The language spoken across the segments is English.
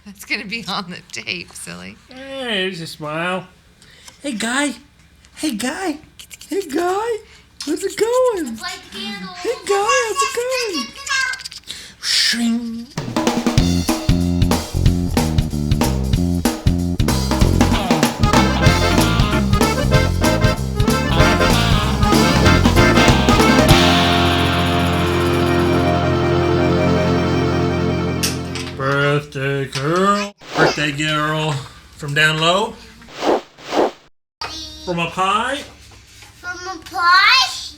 It's going to be on the tape, silly. Hey, there's a smile. Hey, guy. Hey, guy. Hey, guy. How's it going? Hey, guy. How's it going? Shring. Birthday girl. Birthday girl. From down low? From up high? From a pie?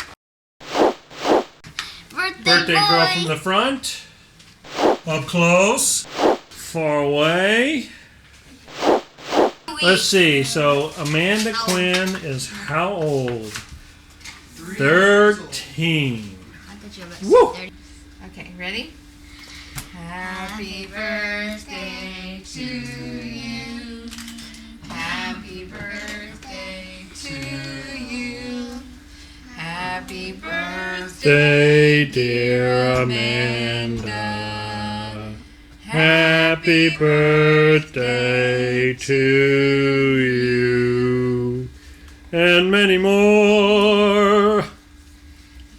Birthday girl from the front? Up close? Far away? Let's see. So Amanda Quinn is how old? 13. Woo! Okay, ready? Happy birthday to you. Happy birthday to you. Happy birthday, Dear Amanda. Happy birthday to you. And many more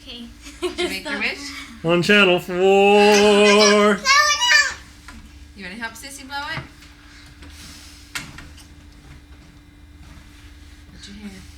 Okay. Did you make your wish? on Channel 4. You want to help Sissy blow it? Put your hand.